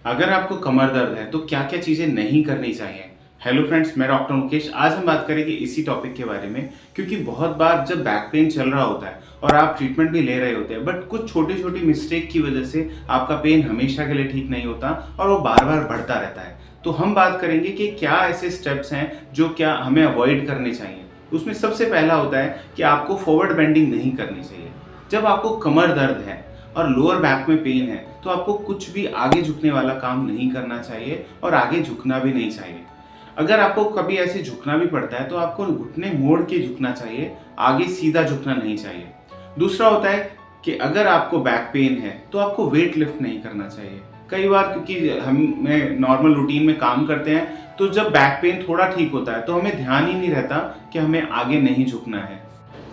अगर आपको कमर दर्द है तो क्या क्या चीजें नहीं करनी चाहिए। हेलो फ्रेंड्स, मैं डॉक्टर मुकेश। आज हम बात करेंगे इसी टॉपिक के बारे में, क्योंकि बहुत बार जब बैक पेन चल रहा होता है और आप ट्रीटमेंट भी ले रहे होते हैं, बट कुछ छोटी छोटी मिस्टेक की वजह से आपका पेन हमेशा के लिए ठीक नहीं होता और वो बार बार बढ़ता रहता है। तो हम बात करेंगे कि क्या ऐसे स्टेप्स हैं जो क्या हमें अवॉइड करने चाहिए। उसमें सबसे पहला होता है कि आपको फॉरवर्ड बेंडिंग नहीं करनी चाहिए। जब आपको कमर दर्द है और लोअर बैक में पेन है तो आपको कुछ भी आगे झुकने वाला काम नहीं करना चाहिए और आगे झुकना भी नहीं चाहिए। अगर आपको कभी ऐसे झुकना भी पड़ता है तो आपको घुटने मोड़ के झुकना चाहिए, आगे सीधा झुकना नहीं चाहिए। दूसरा होता है कि अगर आपको बैक पेन है तो आपको वेट लिफ्ट नहीं करना चाहिए। कई बार क्योंकि हम नॉर्मल रूटीन में काम करते हैं तो जब बैक पेन थोड़ा ठीक होता है तो हमें ध्यान ही नहीं रहता कि हमें आगे नहीं झुकना है,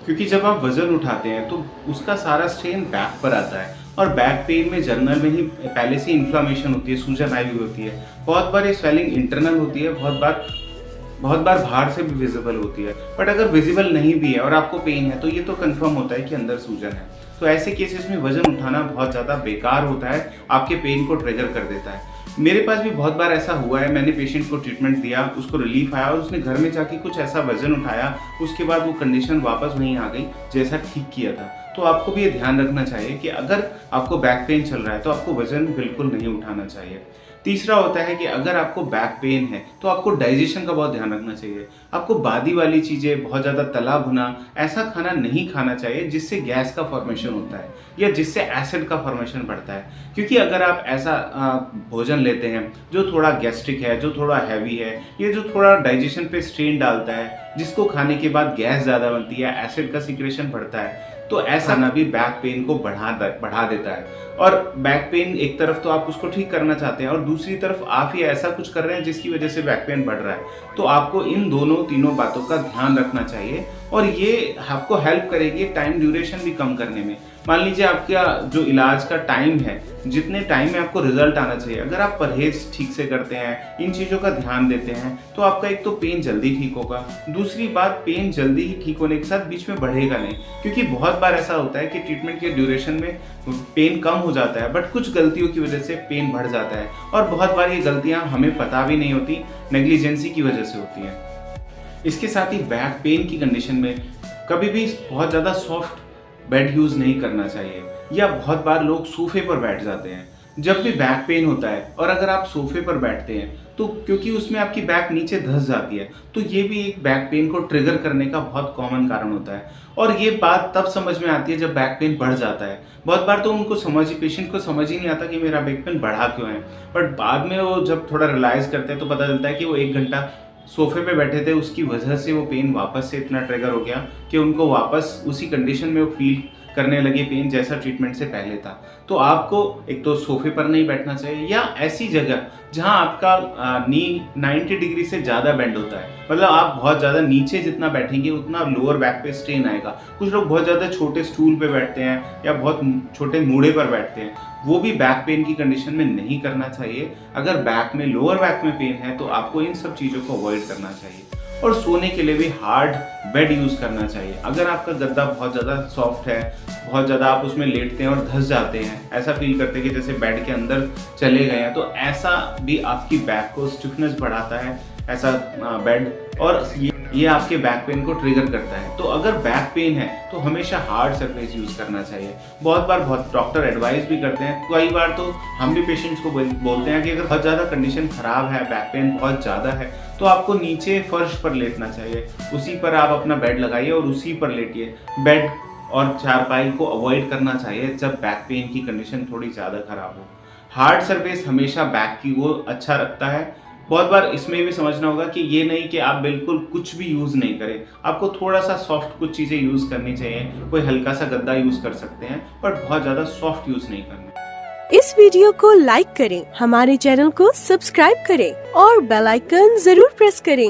क्योंकि जब आप वजन उठाते हैं तो उसका सारा स्ट्रेन बैक पर आता है और बैक पेन में जनरल में ही पहले से इन्फ्लामेशन होती है, सूजन आई हुई होती है। बहुत बार ये स्वेलिंग इंटरनल होती है, बहुत बार बाहर से भी विजिबल होती है। बट अगर विजिबल नहीं भी है और आपको पेन है तो ये तो कंफर्म होता है कि अंदर सूजन है। तो ऐसे केसेस में वजन उठाना बहुत ज़्यादा बेकार होता है, आपके पेन को ट्रिगर कर देता है। मेरे पास भी बहुत बार ऐसा हुआ है, मैंने पेशेंट को ट्रीटमेंट दिया, उसको रिलीफ आया और उसने घर में जाके कुछ ऐसा वजन उठाया, उसके बाद वो कंडीशन वापस वहीं आ गई जैसा ठीक किया था। तो आपको भी ये ध्यान रखना चाहिए कि अगर आपको बैक पेन चल रहा है तो आपको वजन बिल्कुल नहीं उठाना चाहिए। तीसरा होता है कि अगर आपको बैक पेन है तो आपको डाइजेशन का बहुत ध्यान रखना चाहिए। आपको बादी वाली चीज़ें, बहुत ज़्यादा तला भुना ऐसा खाना नहीं खाना चाहिए जिससे गैस का फॉर्मेशन होता है या जिससे एसिड का फॉर्मेशन बढ़ता है। क्योंकि अगर आप ऐसा भोजन लेते हैं जो थोड़ा गैस्ट्रिक है, जो थोड़ा हैवी है, ये जो थोड़ा डाइजेशन पे स्ट्रेन डालता है, जिसको खाने के बाद गैस ज़्यादा बनती है, एसिड का सिक्रेशन बढ़ता है, तो ऐसा ना भी बैक पेन को बढ़ा देता है। और बैक पेन एक तरफ तो आप उसको ठीक करना चाहते हैं और दूसरी तरफ आप ही ऐसा कुछ कर रहे हैं जिसकी वजह से बैक पेन बढ़ रहा है। तो आपको इन तीनों बातों का ध्यान रखना चाहिए और ये आपको हेल्प करेगी टाइम ड्यूरेशन भी कम करने में। मान लीजिए आपका जो इलाज का टाइम है, जितने टाइम में आपको रिजल्ट आना चाहिए, अगर आप परहेज ठीक से करते हैं, इन चीज़ों का ध्यान देते हैं, तो आपका एक तो पेन जल्दी ठीक होगा, दूसरी बात पेन जल्दी ही ठीक होने के साथ बीच में बढ़ेगा नहीं। क्योंकि बहुत बार ऐसा होता है कि ट्रीटमेंट के ड्यूरेशन में पेन कम हो जाता है बट कुछ गलतियों की वजह से पेन बढ़ जाता है और बहुत बार ये गलतियाँ हमें पता भी नहीं होती, नेग्लिजेंसी की वजह से होती हैं। इसके साथ ही बैक पेन की कंडीशन में कभी भी बहुत ज़्यादा सॉफ्ट बेड यूज़ नहीं करना चाहिए, या बहुत बार लोग सोफे पर बैठ जाते हैं। जब भी बैक पेन होता है और अगर आप सोफे पर बैठते हैं तो क्योंकि उसमें आपकी बैक नीचे धंस जाती है, तो ये भी एक बैक पेन को ट्रिगर करने का बहुत कॉमन कारण होता है। और ये बात तब समझ में आती है जब बैक पेन बढ़ जाता है। बहुत बार तो पेशेंट को समझ ही नहीं आता कि मेरा बैक पेन बढ़ा क्यों है, बट बाद में वो जब थोड़ा रियलाइज़ करते हैं तो पता चलता है कि वो 1 घंटा सोफे पे बैठे थे, उसकी वजह से वो पेन वापस से इतना ट्रिगर हो गया कि उनको वापस उसी कंडीशन में वो फील करने लगे पेन जैसा ट्रीटमेंट से पहले था। तो आपको एक तो सोफे पर नहीं बैठना चाहिए या ऐसी जगह जहां आपका नी 90 डिग्री से ज़्यादा बेंड होता है, मतलब आप बहुत ज़्यादा नीचे जितना बैठेंगे उतना लोअर बैक पे स्ट्रेन आएगा। कुछ लोग बहुत ज़्यादा छोटे स्टूल पे बैठते हैं या बहुत छोटे मूढ़े पर बैठते हैं, वो भी बैक पेन की कंडीशन में नहीं करना चाहिए। अगर लोअर बैक में पेन है तो आपको इन सब चीज़ों को अवॉइड करना चाहिए। और सोने के लिए भी हार्ड बेड यूज़ करना चाहिए। अगर आपका गद्दा बहुत ज़्यादा सॉफ्ट है, बहुत ज़्यादा आप उसमें लेटते हैं और धंस जाते हैं, ऐसा फील करते हैं कि जैसे बेड के अंदर चले गए हैं, तो ऐसा भी आपकी बैक को स्टिफनेस बढ़ाता है ऐसा बेड, और ये आपके बैक पेन को ट्रिगर करता है। तो अगर बैक पेन है तो हमेशा हार्ड सरफेस यूज़ करना चाहिए। बहुत डॉक्टर एडवाइस भी करते हैं, कई बार तो हम भी पेशेंट्स को बोलते हैं कि अगर बहुत ज़्यादा कंडीशन ख़राब है, बैक पेन बहुत ज़्यादा है, तो आपको नीचे फर्श पर लेटना चाहिए, उसी पर आप अपना बेड लगाइए और उसी पर लेटिए। बेड और चारपाई को अवॉइड करना चाहिए जब बैक पेन की कंडीशन थोड़ी ज़्यादा ख़राब हो। हार्ड सरफेस हमेशा बैक की वो अच्छा रखता है। बहुत बार इसमें भी समझना होगा कि ये नहीं कि आप बिल्कुल कुछ भी यूज़ नहीं करें, आपको थोड़ा सा सॉफ्ट कुछ चीज़ें यूज़ करनी चाहिए। कोई हल्का सा गद्दा यूज़ कर सकते हैं बट बहुत ज़्यादा सॉफ्ट यूज़ नहीं करना। इस वीडियो को लाइक करें, हमारे चैनल को सब्सक्राइब करें और बेल आइकन जरूर प्रेस करें।